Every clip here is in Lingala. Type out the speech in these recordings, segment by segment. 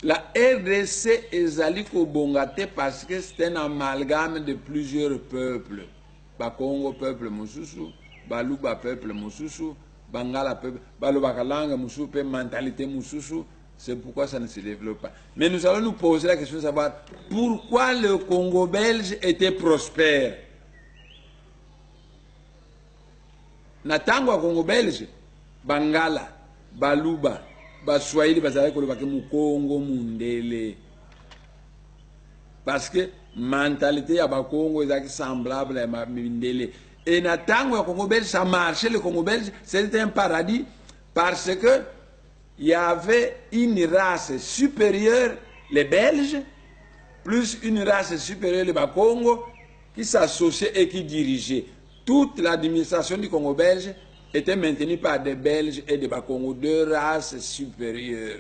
La RDC est Kobongate parce que c'est un amalgame de plusieurs peuples. Bakongo peuple Moussousou, Baluba peuple Moussousou, Bangala peuple, Balubakalanga Moussou, mentalité Moussousou. C'est pourquoi ça ne se développe pas. Mais nous allons nous poser la question de savoir pourquoi le Congo belge était prospère. Natangwa Congo belge, Bangala, Baluba, Baswahili, Congo Mundele. Parce que mentalité à Bakongo est semblable à Mundele. Et Natangwa Congo belge, ça marchait, le Congo belge, c'était un paradis parce que il y avait une race supérieure, les Belges, plus une race supérieure, les Bakongo, qui s'associaient et qui dirigeaient. Toute l'administration du Congo belge était maintenue par des Belges et des Bakongo, deux races supérieures.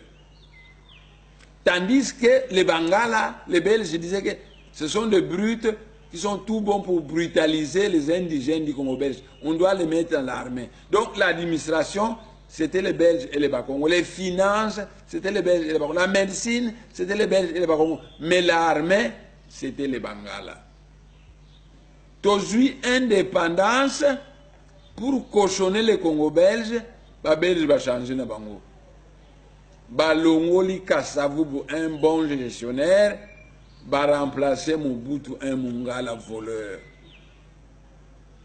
Tandis que les Bangala, les Belges disaient que ce sont des brutes qui sont tout bons pour brutaliser les indigènes du Congo belge. On doit les mettre dans l'armée. Donc l'administration, c'était les Belges et les Bakongo. Les finances, c'était les Belges et les Bakongo. La médecine, c'était les Belges et les Bakongo. Mais l'armée, c'était les Bangala. Aujourd'hui, indépendance, pour cochonner les Congo belges, les Belges vont changer na bango. Balongoli Kasavubu, un bon gestionnaire, va remplacer Mobutu, un Mungala voleur.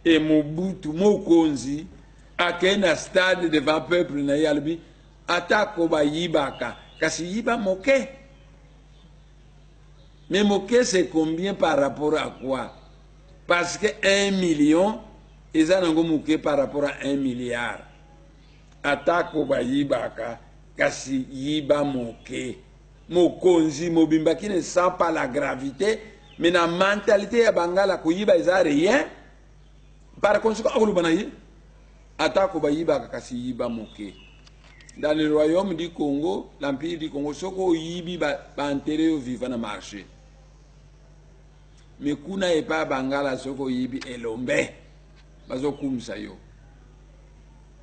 Et Mobutu, Mokonzi, à un stade devant le peuple na yalbi atako ba yibaka kasi yiba moke. Mais moke c'est combien par rapport à quoi? Parce que 1 million ils ont moke par rapport à 1 milliard. Atako ba yibaka kasi yiba moke. Mokonzi mobimba qui ne sent pas la gravité, mais la mentalité ya bangala ko yiba ils ont rien. Par conséquent olubanayi Atako bayiba kasi yiba moke. Dans le royaume du Congo, l'empire du Congo, soko yibi ba enterré au vivant na marché. Mais kuna e pas bangala soko yibi elombe. Bazo kumsa yo.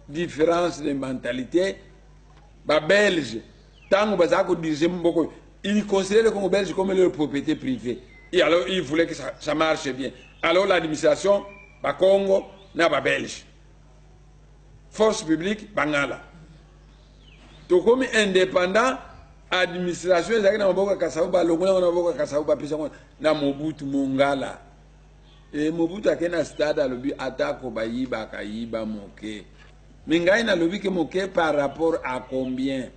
Différence de mentalité. Ba belge, tango bazako dirige mboko, ils considèrent le Congo belge comme leur propriété privée. Et alors ils voulaient que ça marche bien. Alors l'administration, ba Congo, na ba belge. Force publique, Bangala. Donc, comme indépendant, administration, ils ont dit que na Mobutu Mongala. Et Mobutu a un stade à l'objet attaque au Bayiba, Kayiba, Moke. Mais il y a un Moke par rapport à combien?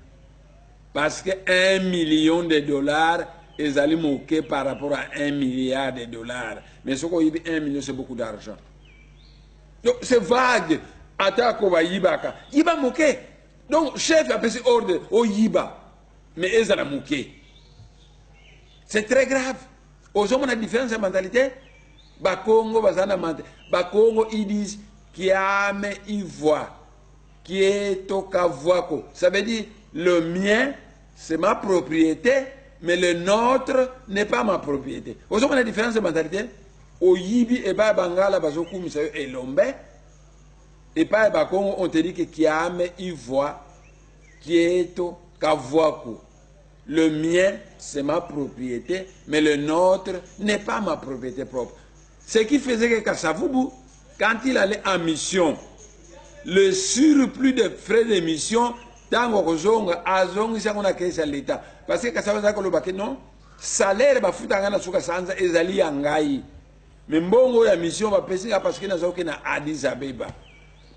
Parce que 1 million de dollars, ils allaient moquer par rapport à 1 milliard de dollars. Mais ce qu'on dit 1 million, c'est beaucoup d'argent. Donc, c'est vague. Attaque au Yibaka. Yiba moqué. Donc, chef a passé ordre au Yiba. Mais ils ont moqué. C'est très grave. Aux hommes, on a une différence de mentalité. Bakongo, Bazana Mante. Bakongo, ils disent qui a mais il voit. Qui est au Kavouako. Ça veut dire le mien, c'est ma propriété, mais le nôtre n'est pas ma propriété. Aux hommes, on a une différence de mentalité. Au Yibi et Bangala, Bazoku, Misayo et Lombe. Et pas Bakongo, on te dit que Kiame, il voit, Kieto, Kavouako. Le mien, c'est ma propriété, mais le nôtre n'est pas ma propriété propre. Ce qui faisait que Kassavubu, quand il allait en mission, le surplus de frais de mission, tant que Zonga, Azong, c'est qu'on a créé l'État. Parce que Kassavubu, non, salaire, Bafutanga, Souka Sanza, Ezali Angaï. Mais Mbongo, la mission va passer parce qu'il y a Addis Abeba.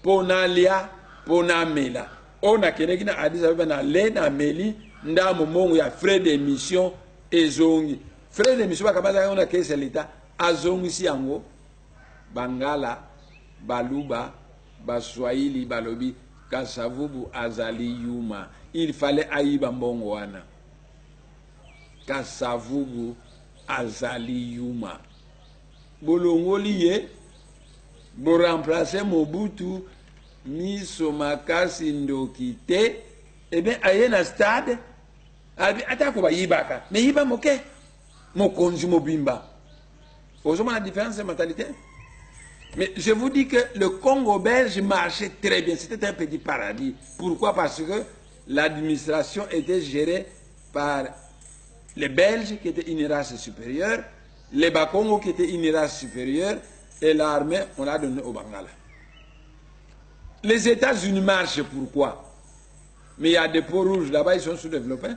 Pona lia, pona mela. On a quelqu'un qui a dit ça, na lena meli, ndamo mongo ya frais d'émission et zongi. Frais d'émission, on a qu'est-ce l'État, azongi si yango, Bangala, Baluba, Baswahili, Balobi, Kassavubu, Azali Yuma. Il fallait aïba mbongo wana. Kassavubu, Azali Yuma. Bolongo liye, pour remplacer Mobutu, Miso Makasi Ndokite, eh bien, il y a un stade, attaque au Yibaka. Mais Yiba Moke, Mokonji Mobimba. Vous avez la différence de mentalité? Mais je vous dis que le Congo belge marchait très bien. C'était un petit paradis. Pourquoi? Parce que l'administration était gérée par les Belges qui étaient une race supérieure, les Bakongo qui étaient une race supérieure, et l'armée, on l'a donné au Bangala. Les États-Unis marchent pourquoi? Mais il y a des peaux rouges là-bas, ils sont sous-développés.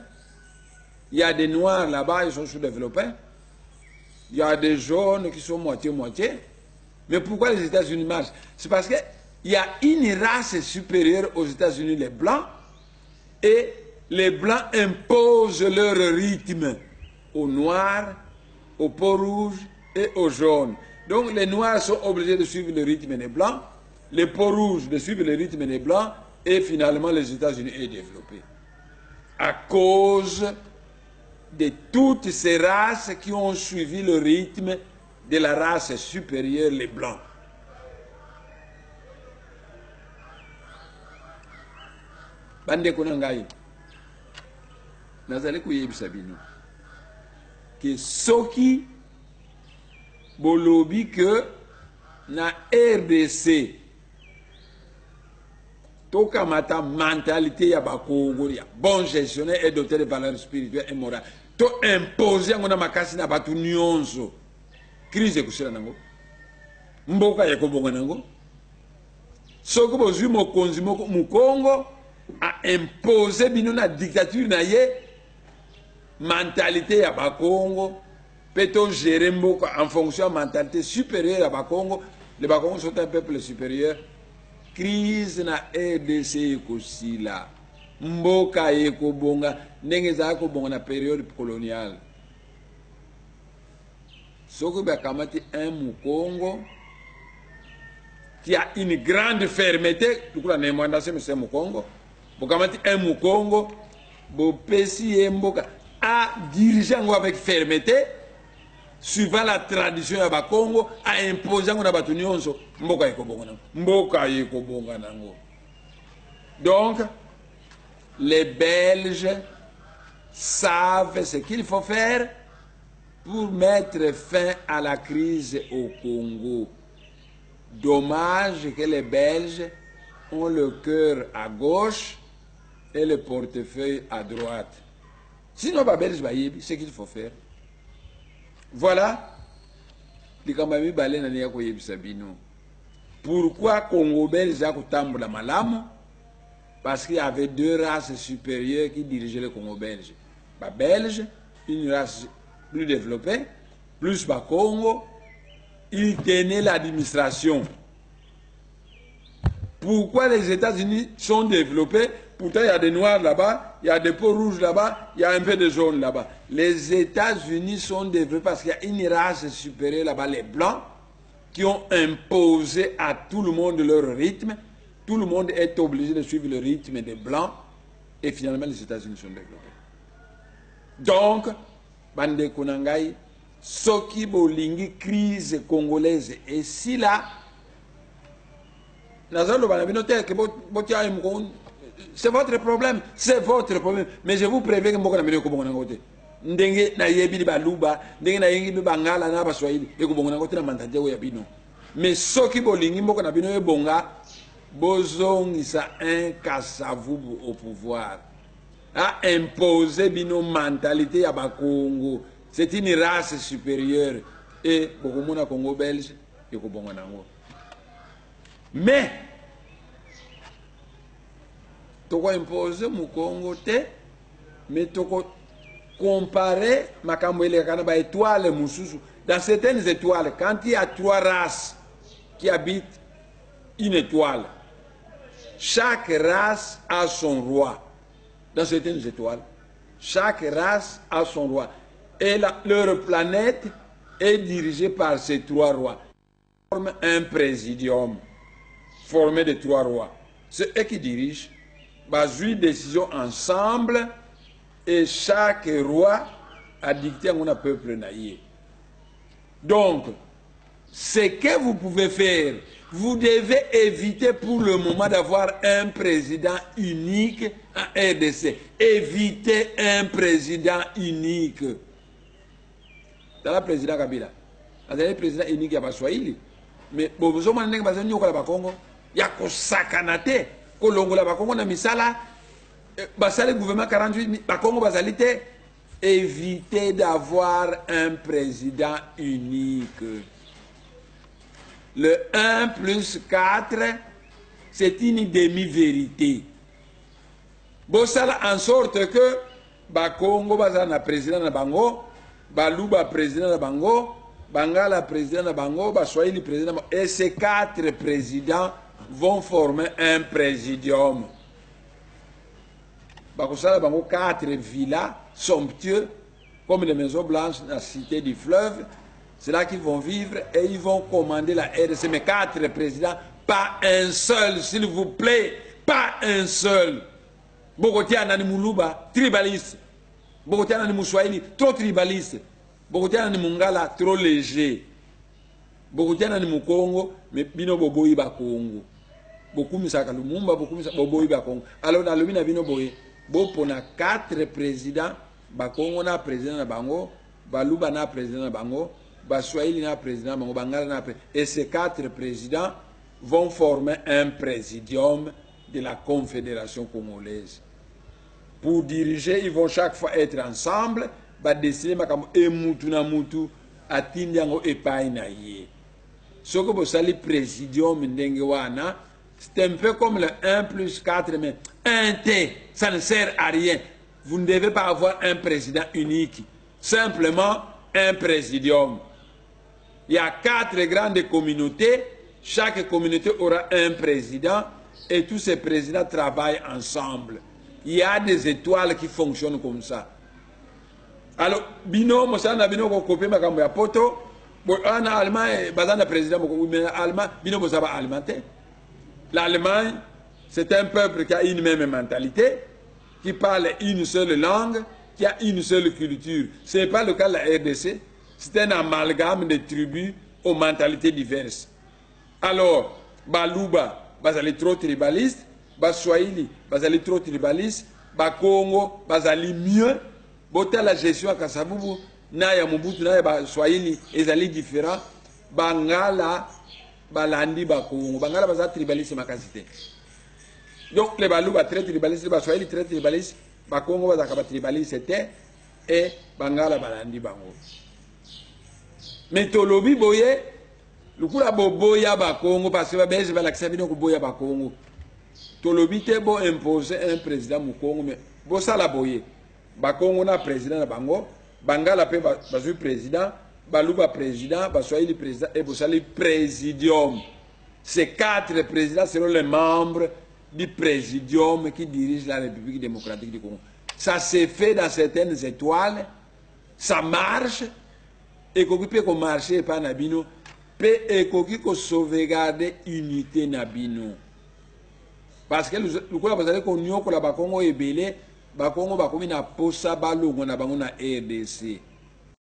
Il y a des noirs là-bas, ils sont sous-développés. Il y a des jaunes qui sont moitié-moitié. Mais pourquoi les États-Unis marchent? C'est parce qu'il y a une race supérieure aux États-Unis, les Blancs, et les Blancs imposent leur rythme aux Noirs, aux peaux rouges et aux jaunes. Donc les Noirs sont obligés de suivre le rythme des Blancs, les peaux rouges de suivre le rythme des Blancs, et finalement les États-Unis est développé. À cause de toutes ces races qui ont suivi le rythme de la race supérieure, les Blancs. Bande Konangaï, nazali kuyebisa bino que soki bolobi que na RDC tokamata mentalité ya bakongo ya bon gestionnaire et doté de valeurs spirituelles et morales to imposer yango na makasi na batu nyonso crise kusila nango mboka yekobonga nango soki bozwi mokonzi moko mukongo a imposer bino na dictature na ye mentalité ya bakongo peut-on gérer mboka en fonction de la mentalité supérieure à Bakongo. Les Bakongos sont un peuple supérieur. Crise na RDC aussi là. Mboka eko bonga nengeza ko bonga na période coloniale. Soko bakamati un Mukongo qui a une grande fermeté, tout la nemanda c'est monsieur Mukongo. Bokamati un Mukongo bo pesi mboka a diriger avec fermeté. Suivant la tradition ya Bakongo, a imposé na batu nyonso mboka yekobonga nango. Mboka yekobonga nango. Donc, les Belges savent ce qu'il faut faire pour mettre fin à la crise au Congo. Dommage que les Belges ont le cœur à gauche et le portefeuille à droite. Sinon, les Belges, c'est ce qu'il faut faire. Voilà. Pourquoi Congo belge a la malamu? Parce qu'il y avait deux races supérieures qui dirigeaient le Congo belge. Les Belges, une race plus développée, plus le Congo, ils tenaient l'administration. Pourquoi les États-Unis sont développés? Pourtant, il y a des noirs là-bas, il y a des peaux rouges là-bas, il y a un peu de jaune là-bas. Les États-Unis sont développés parce qu'il y a une race supérieure là-bas, les Blancs, qui ont imposé à tout le monde leur rythme. Tout le monde est obligé de suivre le rythme des Blancs. Et finalement, les États-Unis sont développés. Donc, Bande Konangaï, Soki Bolingi, crise congolaise. Et si là, c'est votre problème, c'est votre problème. Mais je vous préviens que Mboka Namino Kobonga Nangote. Ndenge na yebi baluba, ndenge na yengi bangala na baswahili, ekobonga nangote na mentalité ya bino. Mais soki bolingi Mboka na bino ebonga, bozongisa un Kasavubu au pouvoir. A imposer bino mentalité ya Bakongo. C'est une race supérieure et bokomona Congo belge ekobonga nango. Mais toko imposer mu Congo te, mais toko comparer makambo ele kana ba étoile mususu. Dans certaines étoiles, quand il y a trois races qui habitent une étoile, chaque race a son roi. Dans certaines étoiles, chaque race a son roi. Et leur planète est dirigée par ces trois rois. Ils forment un présidium formé de trois rois. C'est eux qui dirigent, basent une décision ensemble et chaque roi a dicté à mon peuple naïe. Donc, ce que vous pouvez faire, vous devez éviter pour le moment d'avoir un président unique en RDC. Évitez un président unique. Dans le président Kabila, dans le président unique, il y a pas Swahili. Mais si vous avez un président unique, il y a un sakanate. Kolongo la Bakongo na misala, basale gouvernement 48, Bakongo basalite. éviter d'avoir un président unique. Le 1 plus 4, c'est une demi-vérité. Bossala en sorte que Bakongo bazana président na bango, Baluba président na bango, Bangala président na bango, Baswahili président na bango. Et ces 4 présidents vont former un présidium. Bakosala bango 4 villas somptueux, comme les maisons blanches dans la cité du fleuve. C'est là qu'ils vont vivre et ils vont commander la RDC. Mais 4 présidents, pas un seul, s'il vous plaît, pas un seul. Bogotia nani Muluba, tribaliste. Bogotia nani Moussouaili, trop tribaliste. Bogotia nani Mungala, trop léger. Bogotia nani Mukongo, mais bino boboyi ba Congo. Beaucoup misaka Lumumba, beaucoup misaka boboyi ba Congo. Alors dans le mina bino boye, bopona 4 présidents, ba Congo na président na bango, Baluba na président na bango, Baswahili na président na bango, Bangala na président. Et ces 4 présidents vont former un présidium de la Confédération congolaise. Pour diriger, ils vont chaque fois être ensemble, ba décider makambo e mutu na mutu atindi yango epai na ye. Soko bosali présidium ndenge wana, c'est un peu comme le 1 plus 4, mais un T, ça ne sert à rien. Vous ne devez pas avoir un président unique, simplement un présidium. Il y a 4 grandes communautés, chaque communauté aura un président et tous ces présidents travaillent ensemble. Il y a des étoiles qui fonctionnent comme ça. Alors, bino, mosana bino ko kopé makambo ya poto, ana allemand bazana président mais allemand bino bosaba allemand. L'Allemagne, c'est un peuple qui a une même mentalité, qui parle une seule langue, qui a une seule culture. Ce n'est pas le cas de la RDC, c'est un amalgame de tribus aux mentalités diverses. Alors, Baluba, bazali trop tribaliste, Baswahili, bazali trop tribaliste, Bakongo, bazali mieux, Bota la gestion à Kasavubu, Naya Mobutu, Naya Baswahili, ezali différent, Bangala, Balandi, Bakongo, Bangala, bazali tribaliste, makasité. Donc, les Baluba très tribaliste, les Baswahili très tribaliste, Bakongo, bazakaba tribaliste, c'était, et Bangala, Balandi, Bango. Mais Tolobi, Boye, le coup la boya Bakongo, parce que je vais l'accepter, donc Boya Bakongo. Tolobi te bo imposer un président Mukongo, mais bo ça la boye. Bakongo na président na bango, Bangala pe bazui président, Baluba président, Baswahili président et Bosali présidium. Ces 4 présidents seront les membres du présidium qui dirige la République démocratique du Congo. Ça s'est fait dans certaines étoiles, ça marche, et qu'on peut marcher par Nabino, et qu'on peut sauvegarder l'unité Nabino. Parce que le coup, vous avez connu que la Bakongo est belé, Bakongo Bakomi na posa balongo na bango na RDC.